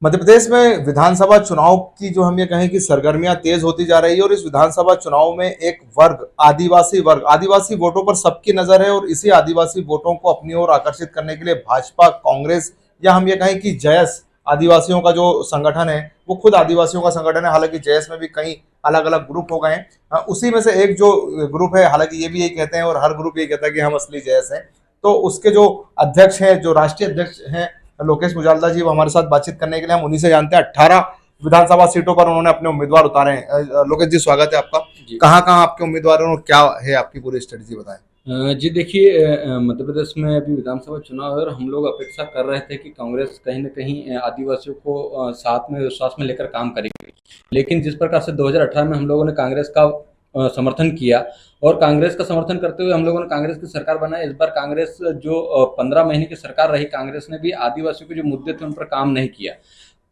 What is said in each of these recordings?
मध्य प्रदेश में विधानसभा चुनाव की जो हम ये कहें कि सरगर्मियां तेज होती जा रही है और इस विधानसभा चुनाव में एक वर्ग आदिवासी वोटों पर सबकी नजर है और इसी आदिवासी वोटों को अपनी ओर आकर्षित करने के लिए भाजपा, कांग्रेस या हम ये कहें कि जयस आदिवासियों का जो संगठन है वो खुद आदिवासियों का संगठन है। हालांकि जयस में भी कई अलग अलग ग्रुप हो गए हैं। उसी में से एक जो ग्रुप है, हालांकि ये भी यही कहते हैं और हर ग्रुप यही कहता है कि हम असली जयस हैं। तो उसके जो अध्यक्ष हैं, जो राष्ट्रीय अध्यक्ष हैं लोकेश मुजालदा जी, वो हमारे साथ बातचीत करने के लिए, हम उन्हीं से जानते हैं। 18 विधानसभा सीटों पर उन्होंने अपने उम्मीदवार उतारे हैं। लोकेश जी, स्वागत है आपका। जी कहाँ कहाँ आपके उम्मीदवार हैं और क्या है आपकी पूरी स्ट्रेटजी, बताएं। जी देखिए, मध्य प्रदेश में अभी विधानसभा चुनाव है और हम लोग अपेक्षा कर रहे थे कि कांग्रेस कहीं न कहीं आदिवासियों को साथ में विश्वास में लेकर काम करेगी। लेकिन जिस प्रकार से 2018 में हम लोगों ने कांग्रेस का समर्थन किया और कांग्रेस का समर्थन करते हुए हम लोगों ने कांग्रेस की सरकार बनाई। इस बार कांग्रेस जो 15 महीने की सरकार रही, कांग्रेस ने भी आदिवासियों के जो मुद्दे थे उन पर काम नहीं किया।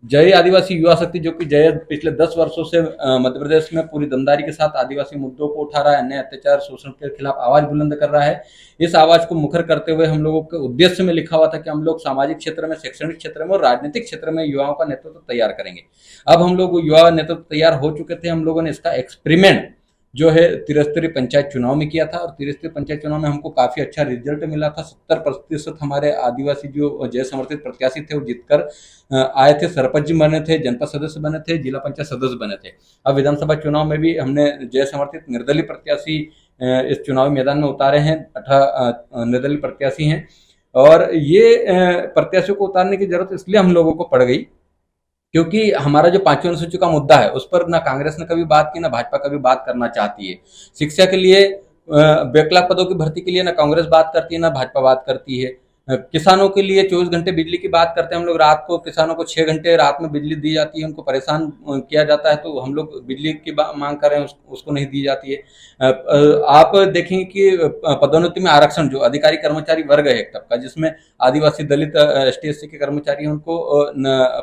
जय आदिवासी युवा शक्ति, जो कि जय पिछले 10 वर्षों से मध्य प्रदेश में पूरी दमदारी के साथ आदिवासी मुद्दों को उठा रहा है, अन्याय अत्याचार शोषण के खिलाफ आवाज बुलंद कर रहा है। इस आवाज को मुखर करते हुए हम लोगों के उद्देश्य में लिखा हुआ था कि हम लोग सामाजिक क्षेत्र में, शैक्षणिक क्षेत्र में और राजनीतिक क्षेत्र में युवाओं का नेतृत्व तैयार करेंगे। अब हम लोग युवा नेतृत्व तैयार हो चुके थे। हम लोगों ने इसका एक्सपेरिमेंट जो है त्रिस्तरीय पंचायत चुनाव में किया था और त्रिस्तरीय पंचायत चुनाव में हमको काफी अच्छा रिजल्ट मिला था। 70% हमारे आदिवासी जो जय समर्थित प्रत्याशी थे वो जीतकर आए थे। सरपंच जी बने थे, जनपद सदस्य बने थे, जिला पंचायत सदस्य बने थे। अब विधानसभा चुनाव में भी हमने जय समर्थित निर्दलीय प्रत्याशी इस चुनावी मैदान में उतारे हैं। 18 निर्दलीय प्रत्याशी हैं और ये प्रत्याशियों को उतारने की जरूरत इसलिए हम लोगों को पड़ गई क्योंकि हमारा जो 5वीं अनुसूची का मुद्दा है उस पर ना कांग्रेस ने कभी बात की, ना भाजपा कभी बात करना चाहती है। शिक्षा के लिए बैकलॉग पदों की भर्ती के लिए ना कांग्रेस बात करती है, ना भाजपा बात करती है। किसानों के लिए 24 घंटे बिजली की बात करते हैं हम लोग। रात को किसानों को 6 घंटे रात में बिजली दी जाती है, उनको परेशान किया जाता है, तो हम लोग बिजली की मांग कर रहे हैं, उसको नहीं दी जाती है। आप देखेंगे कि पदोन्नति में आरक्षण, जो अधिकारी कर्मचारी वर्ग है एक तबका जिसमें आदिवासी, दलित, एसटी एससी के कर्मचारी हैं, उनको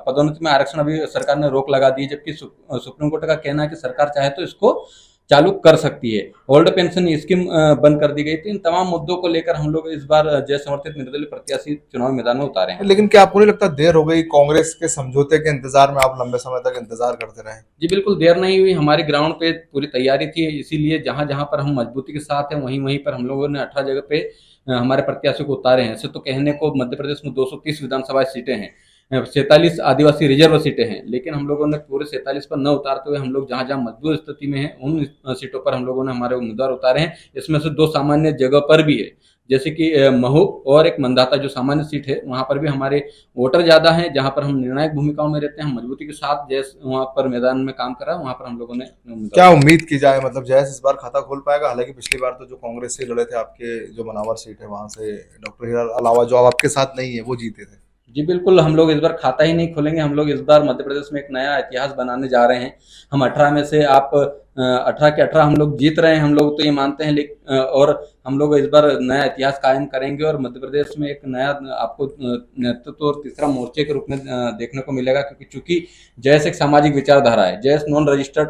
पदोन्नति में आरक्षण अभी सरकार ने रोक लगा दी है। जबकि सुप्रीम कोर्ट का कहना है कि सरकार चाहे तो इसको चालू कर सकती है। ओल्ड पेंशन स्कीम बंद कर दी गई थी। इन तमाम मुद्दों को लेकर हम लोग इस बार जय समर्थित निर्दलीय प्रत्याशी चुनाव मैदान में उतारे हैं। लेकिन क्या आपको नहीं लगता देर हो गई? कांग्रेस के समझौते के इंतजार में आप लंबे समय तक इंतजार करते रहे। जी बिल्कुल, देर नहीं हुई। हमारी ग्राउंड पे पूरी तैयारी थी, इसीलिए जहां जहां पर हम मजबूती के साथ हैं वहीं वहीं पर हम लोगों ने 18 जगह पे हमारे प्रत्याशियों को उतारे हैं। ऐसे तो कहने को मध्य प्रदेश में 230 विधानसभा सीटें हैं, 47 आदिवासी रिजर्व सीटें हैं, लेकिन हम लोगों ने पूरे 47 पर न उतारते हुए हम लोग जहां जहां मजबूत स्थिति में हैं उन सीटों पर हम लोगों ने हमारे उम्मीदवार उतारे हैं। इसमें से 2 सामान्य जगह पर भी है, जैसे कि महू और एक मंदाता जो सामान्य सीट है, वहां पर भी हमारे वोटर ज्यादा हैं, जहां पर हम निर्णायक भूमिकाओं में रहते हैं। हम मजबूती के साथ जैसे वहां पर मैदान में काम कर रहा है, वहां पर हम लोगों ने क्या उम्मीद की जाए, मतलब जयस इस बार खाता खोल पाएगा? हालांकि पिछली बार तो जो कांग्रेस से लड़े थे, आपके जो मनावर सीट है वहां से डॉक्टर हीरा अलावा जो अब आपके साथ नहीं है वो जीते थे। जी बिल्कुल, हम लोग इस बार खाता ही नहीं खोलेंगे। हम लोग इस बार मध्य प्रदेश में एक नया इतिहास बनाने जा रहे हैं। हम 18 में से आप 18 के 18 हम लोग जीत रहे हैं, हम लोग तो ये मानते हैं। लेकिन और हम लोग इस बार नया इतिहास कायम करेंगे और मध्य प्रदेश में एक नया आपको नेतृत्व और तीसरा मोर्चे के रूप में देखने को मिलेगा। क्योंकि चूंकि जैस एक सामाजिक विचारधारा है, जैस नॉन रजिस्टर्ड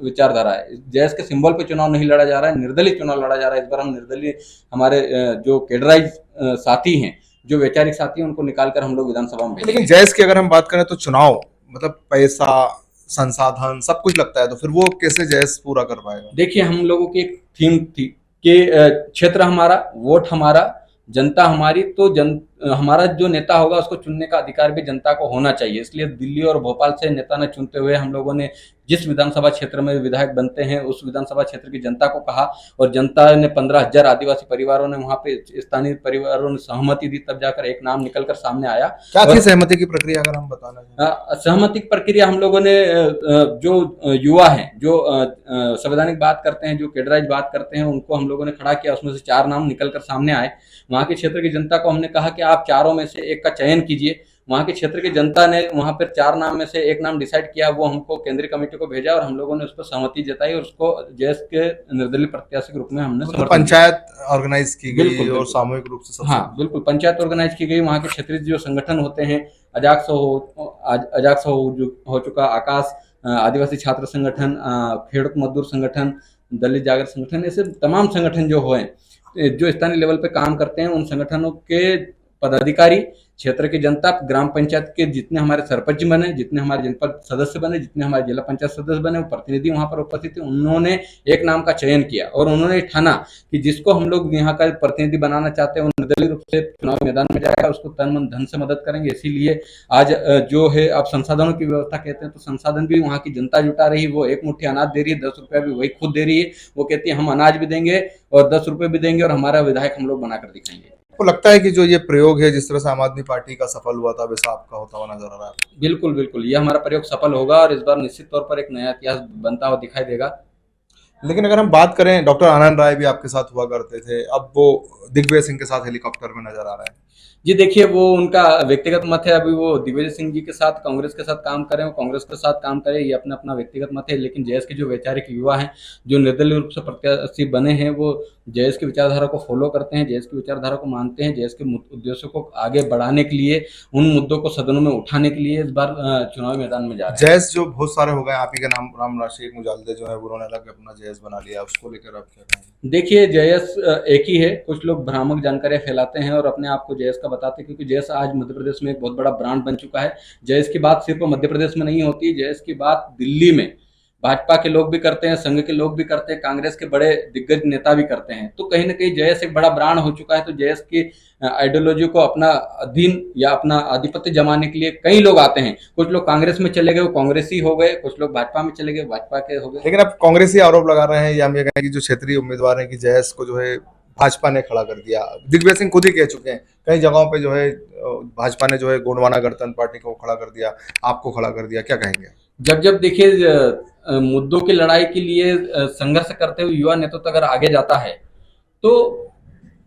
विचारधारा है, जैस के सिंबल पे चुनाव नहीं लड़ा जा रहा है, निर्दलीय चुनाव लड़ा जा रहा है। इस बार हम निर्दलीय, हमारे जो कैडराइज साथी हैं, जो वैचारिक साथी हैं, उनको निकालकर हम लोग विधानसभा में भेजेंगे। लेकिन जयस की अगर हम बात करें तो चुनाव मतलब पैसा, संसाधन सब कुछ लगता है, तो फिर वो कैसे जयस पूरा कर पाएगा? देखिए, हम लोगों की एक थीम थी कि क्षेत्र हमारा, वोट हमारा, जनता हमारी। तो हमारा जो नेता होगा उसको चुनने का अधिकार भी जनता को होना चाहिए। इसलिए दिल्ली और भोपाल से नेता न चुनते हुए हम लोगों ने जिस विधानसभा क्षेत्र में विधायक बनते हैं उस विधानसभा क्षेत्र की जनता को कहा और जनता ने 15,000 आदिवासी परिवारों ने, वहां पे स्थानीय परिवारों ने सहमति दी, तब जाकर एक नाम निकलकर सामने आया। क्या थी सहमति की प्रक्रिया, अगर हम बताना चाहें? सहमति की प्रक्रिया हम लोगों ने जो युवा हैं, जो संवैधानिक बात करते हैं, जो कैडराइज बात करते हैं, उनको हम लोगों ने खड़ा किया। उसमें से 4 नाम निकलकर सामने आए। वहां के क्षेत्र की जनता को हमने कहा कि आप चारों में से एक का चयन कीजिए। वहां के क्षेत्र की जनता ने वहां पर 4 नाम में से एक नाम डिसाइड किया, वो हमको केंद्रीय कमेटी को भेजा और हम लोगों ने उस पर सहमति जताई और उसको जैस के निर्दलीय प्रत्याशी के रूप में हमने मतलब पंचायत ऑर्गेनाइज की गई बिल्कुल, और बिल्कुल। सामूहिक रूप से सब। हाँ बिल्कुल, पंचायत ऑर्गेनाइज की गई। वहाँ के क्षेत्रीय जो संगठन होते हैं, अजाक्स हो चुका, आकाश आदिवासी छात्र संगठन, खेड़ूत मजदूर संगठन, दलित जागरण संगठन, ऐसे तमाम संगठन जो स्थानीय लेवल पे काम करते हैं, उन संगठनों के पदाधिकारी, क्षेत्र की जनता, ग्राम पंचायत के जितने हमारे सरपंच बने, जितने हमारे जनपद सदस्य बने, जितने हमारे जिला पंचायत सदस्य बने, वो प्रतिनिधि वहां पर उपस्थित थे। उन्होंने एक नाम का चयन किया और उन्होंने ठाना कि जिसको हम लोग यहाँ का प्रतिनिधि बनाना चाहते हैं वो निर्दलीय रूप से चुनाव मैदान में जाएगा, उसको तन मन धन से मदद करेंगे। इसीलिए आज जो है आप संसाधनों की व्यवस्था कहते हैं, तो संसाधन भी वहाँ की जनता जुटा रही है। वो एक मुट्ठी अनाज दे रही है, 10 रुपया भी वही खुद दे रही है। वो कहती है हम अनाज भी देंगे और 10 रुपये भी देंगे और हमारा विधायक हम लोग बनाकर दिखाएंगे। आपको लगता है कि जो ये प्रयोग है, जिस तरह से आम आदमी पार्टी का सफल हुआ था, वैसा आपका होता हुआ नजर आ रहा है? बिल्कुल बिल्कुल, ये हमारा प्रयोग सफल होगा और इस बार निश्चित तौर पर एक नया इतिहास बनता हुआ दिखाई देगा। लेकिन अगर हम बात करें, डॉक्टर आनंद राय भी आपके साथ हुआ करते थे, अब वो दिग्विजय सिंह के साथ हेलीकॉप्टर में नजर आ रहे हैं। जी देखिए, वो उनका व्यक्तिगत मत है। अभी वो दिग्विजय सिंह जी के साथ कांग्रेस के साथ काम करें, वो कांग्रेस के साथ काम करें, ये अपना अपना व्यक्तिगत मत है। लेकिन जयेश के जो वैचारिक युवा हैं, जो निर्दलीय रूप से प्रत्याशी बने हैं, वो जयेश की विचारधारा को फॉलो करते हैं, जयेश की विचारधारा को मानते हैं, जयेश के उद्देश्यों को आगे बढ़ाने के लिए, उन मुद्दों को सदनों में उठाने के लिए इस बार चुनावी मैदान में जा रहे हैं। जयस जो बहुत सारे हो गए, आप ही के नाम राम राशि मुजालदे जो है उन्होंने अलग अपना जयस बना लिया, उसको लेकर आप क्या कहेंगे? देखिए, जयेश एक ही है। कुछ लोग भ्रामक जानकारियां फैलाते हैं और अपने आप को जयेश का बताते हैं, क्योंकि जयेश आज मध्य प्रदेश में एक बहुत बड़ा ब्रांड बन चुका है। जयेश की बात सिर्फ मध्य प्रदेश में नहीं होती, जयेश की बात दिल्ली में भाजपा के लोग भी करते हैं, संघ के लोग भी करते हैं, कांग्रेस के बड़े दिग्गज नेता भी करते हैं। तो कहीं ना कहीं जयेश एक बड़ा ब्रांड हो चुका है। तो जयेश की आइडियोलॉजी को अपना अधीन या अपना आधिपत्य जमाने के लिए कई लोग आते हैं। कुछ लोग कांग्रेस में चले गए, वो कांग्रेसी हो गए, कुछ लोग भाजपा में चले गए, भाजपा के हो गए। लेकिन अब कांग्रेसी आरोप लगा रहे हैं, या हम ये कहें कि जो क्षेत्रीय उम्मीदवार हैं, कि जयस को जो है भाजपा ने खड़ा कर दिया। दिग्विजय सिंह खुद ही कह चुके हैं कई जगहों पे जो है भाजपा ने जो है गोंडवाना गणतंत्र पार्टी को खड़ा कर दिया, आपको खड़ा कर दिया, क्या कहेंगे? जब जब देखिए मुद्दों की लड़ाई के लिए संघर्ष करते हुए युवा नेतृत्व अगर आगे जाता है, तो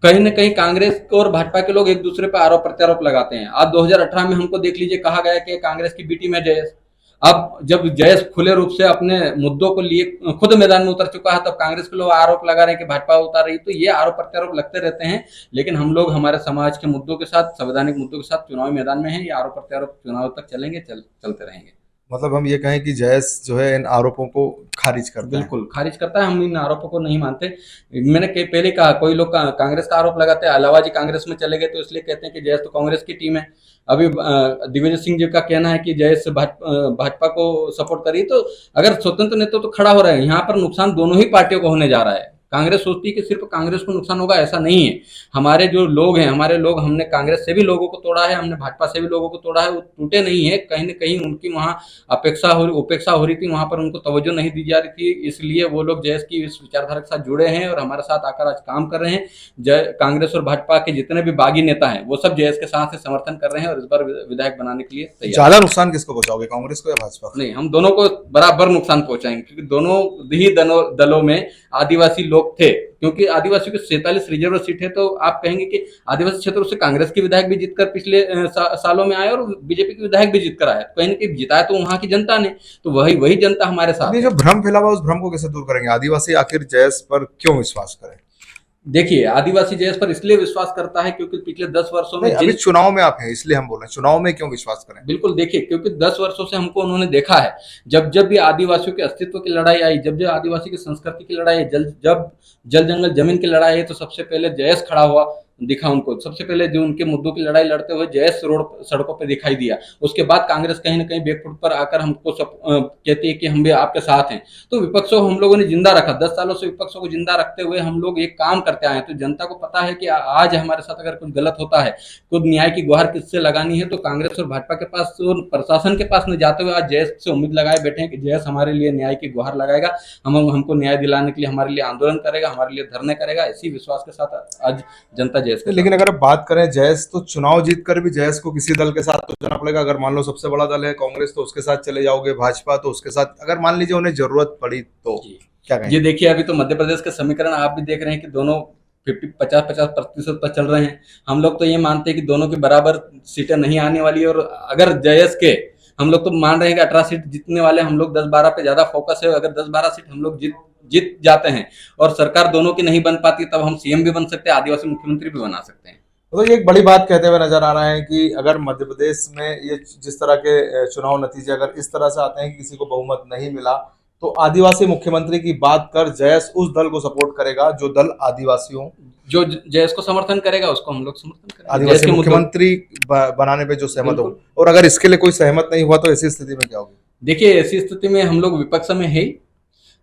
कहीं न कहीं कांग्रेस और भाजपा के लोग एक दूसरे पर आरोप प्रत्यारोप लगाते हैं। आज 2018 में हमको देख लीजिए, कहा गया कि कांग्रेस की बी टीम है जयेश। अब जब जयेश खुले रूप से अपने मुद्दों को लिए खुद मैदान में उतर चुका है, तब कांग्रेस के लोग आरोप लगा रहे हैं कि भाजपा उतार रही है। तो ये आरोप प्रत्यारोप लगते रहते हैं। लेकिन हम लोग हमारे समाज के मुद्दों के साथ, संवैधानिक मुद्दों के साथ चुनावी मैदान में हैं। ये आरोप प्रत्यारोप चुनाव तक चलेंगे, चलते रहेंगे। मतलब हम ये कहें कि जयस जो है इन आरोपों को खारिज करता है? बिल्कुल खारिज करता है। हम इन आरोपों को नहीं मानते। मैंने पहले कहा, कोई लोग कांग्रेस का आरोप लगाते हैं, अलावा जी कांग्रेस में चले गए तो इसलिए कहते हैं कि जयेश तो कांग्रेस की टीम है। अभी दिग्विजय सिंह जी का कहना है कि जयेश भाजपा को सपोर्ट करिए। तो अगर स्वतंत्र नेतृत्व तो खड़ा हो रहा है, यहाँ पर नुकसान दोनों ही पार्टियों को होने जा रहा है। कांग्रेस सोचती है कि सिर्फ कांग्रेस को नुकसान होगा, ऐसा नहीं है। हमारे जो लोग हैं, हमारे लोग, हमने कांग्रेस से भी लोगों को तोड़ा है, हमने भाजपा से भी लोगों को तोड़ा है, वो टूटे नहीं है। कहीं ना कहीं उनकी वहाँ उपेक्षा हो रही थी, वहां पर उनको तवज्जो नहीं दी जा रही थी। इसलिए वो लोग जयेश की इस विचारधारा के साथ जुड़े हैं और हमारे साथ आकर आज काम कर रहे हैं। कांग्रेस और भाजपा के जितने भी बागी नेता हैं, वो सब जयेश के साथ समर्थन कर रहे हैं और इस बार विधायक बनाने के लिए तैयार। ज्यादा नुकसान किसको पहुंचाओगे, कांग्रेस को या भाजपा को? नहीं, हम दोनों को बराबर नुकसान पहुंचाएंगे, क्योंकि दोनों ही दलों में आदिवासी लोग थे। क्योंकि आदिवासियों की 47 रिजर्व सीट है, तो आप कहेंगे कि आदिवासी क्षेत्रों से कांग्रेस के विधायक भी जीतकर पिछले सालों में आए और बीजेपी के विधायक भी जीतकर आए। कहीं ना कहीं जिताया तो वहां की जनता ने, तो वही जनता हमारे साथ है। जो भ्रम फैला हुआ, उस भ्रम को कैसे दूर करेंगे? आदिवासी आखिर जयस पर क्यों विश्वास करें? देखिए, आदिवासी जयेश पर इसलिए विश्वास करता है क्योंकि पिछले 10 वर्षों में अभी चुनाव में आप हैं, इसलिए हम बोल रहे हैं चुनाव में क्यों विश्वास करें। बिल्कुल, देखिए, क्योंकि 10 वर्षों से हमको उन्होंने देखा है। जब जब भी आदिवासियों के अस्तित्व की लड़ाई आई, जब जब आदिवासी की संस्कृति की लड़ाई, जब जल जंगल जमीन की लड़ाई आई, तो सबसे पहले जयेश खड़ा हुआ दिखा उनको। सबसे पहले जो उनके मुद्दों की लड़ाई लड़ते हुए जयेश सड़कों पे दिखाई दिया। उसके बाद कांग्रेस कहीं ना कहीं बैकफुट पर आकर हमको कहती है कि हम भी आपके साथ हैं। तो विपक्षों हम लोगों ने जिंदा रखा। 10 सालों से विपक्षों को जिंदा रखते हुए हम लोग एक काम करते आए हैं। तो जनता को पता है कि आज हमारे साथ अगर कुछ गलत होता है, खुद न्याय की गुहार किससे लगानी है, तो कांग्रेस और भाजपा के पास और प्रशासन के पास न जाते हुए आज जयेश से उम्मीद लगाए बैठे हैं कि जयेश हमारे लिए न्याय की गुहार लगाएगा, हमको न्याय दिलाने के लिए हमारे लिए आंदोलन करेगा, हमारे लिए धरने करेगा। इसी विश्वास के साथ आज जनता जयेश। लेकिन अगर बात करें जयेश, तो चुनाव जीतकर भी जयेश को किसी दल के साथ तो जाना पड़ेगा। अगर मान लो सबसे बड़ा दल है कांग्रेस, तो उसके साथ चले जाओगे, भाजपा तो उसके साथ, अगर मान लीजिए उन्हें जरूरत पड़ी तो क्या कहेंगे? ये देखिए, अभी तो मध्य प्रदेश के समीकरण आप भी देख रहे हैं कि दोनों 50-50% पर चल रहे हैं। हम लोग तो ये मानते हैं कि दोनों की बराबर सीटें नहीं आने वाली, और अगर जयेश के, हम लोग तो मान रहे हैं कि 18 सीट जीतने वाले, हम लोग 10-12 पे ज्यादा फोकस है। अगर 10-12 सीट हम लोग जीत जाते हैं और सरकार दोनों की नहीं बन पाती, तब हम सीएम भी बन सकते हैं, आदिवासी मुख्यमंत्री भी बना सकते हैं। तो ये एक बड़ी बात कहते हुए नजर आ रहा है कि अगर मध्य प्रदेश में ये जिस तरह के चुनाव नतीजे अगर इस तरह से आते हैं कि किसी को बहुमत नहीं मिला, तो आदिवासी मुख्यमंत्री की बात कर जयेश उस दल को सपोर्ट करेगा जो दल आदिवासियों जो जयेश को समर्थन करेगा उसको हम लोग समर्थन करेंगे। जयेश आदिवासी के मुद्दों मुख्यमंत्री बनाने पे जो सहमत हो, बिल्कुल। और अगर इसके लिए कोई सहमत नहीं हुआ तो ऐसी स्थिति में क्या होगी? देखिए, ऐसी स्थिति में हम लोग विपक्ष में है ही।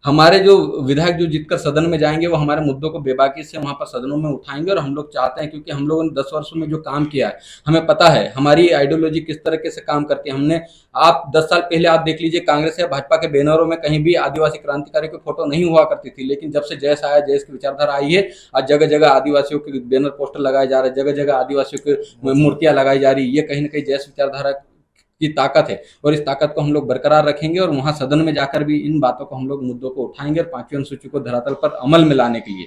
हमारे जो विधायक जो जीतकर सदन में जाएंगे वो हमारे मुद्दों को बेबाकी से वहां पर सदनों में उठाएंगे, और हम लोग चाहते हैं, क्योंकि हम लोगों ने 10 वर्षों में जो काम किया है हमें पता है हमारी आइडियोलॉजी किस तरीके से काम करती है। हमने आप 10 साल पहले आप देख लीजिए, कांग्रेस या भाजपा के बैनरों में कहीं भी आदिवासी क्रांतिकारी की फोटो नहीं हुआ करती थी, लेकिन जब से जयेश आया, जयेश की विचारधारा आई है, आज जगह जगह आदिवासियों के बैनर पोस्टर लगाए जा रहे हैं, जगह जगह आदिवासियों की मूर्तियां लगाई जा रही है। ये कहीं ना कहीं जयेश विचारधारा की ताकत है, और इस ताकत को हम लोग बरकरार रखेंगे, और वहां सदन में जाकर भी इन बातों को हम लोग मुद्दों को उठाएंगे, और 5वीं अनुसूची को धरातल पर अमल में लाने के लिए,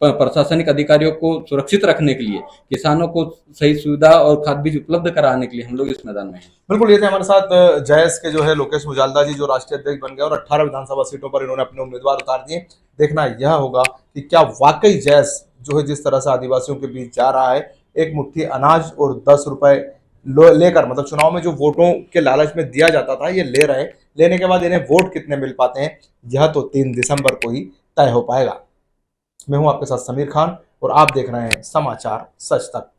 प्रशासनिक अधिकारियों को सुरक्षित रखने के लिए, किसानों को सही सुविधा और खाद बीज उपलब्ध कराने के लिए हम लोग इस मैदान में हैं। बिल्कुल, ये थे हमारे साथ जयेश के जो है लोकेश मुजालदा जी, जो राष्ट्रीय अध्यक्ष बन गए और 18 विधानसभा सीटों पर इन्होंने अपने उम्मीदवार उतार दिए। देखना यह होगा कि क्या वाकई जयेश जो है जिस तरह से आदिवासियों के बीच जा रहा है, एक मुट्ठी अनाज और 10 रुपए लेकर, मतलब चुनाव में जो वोटों के लालच में दिया जाता था ये ले रहे, लेने के बाद इन्हें वोट कितने मिल पाते हैं, यह तो 3 दिसंबर को ही तय हो पाएगा। मैं हूं आपके साथ समीर खान और आप देख रहे हैं समाचार सच तक।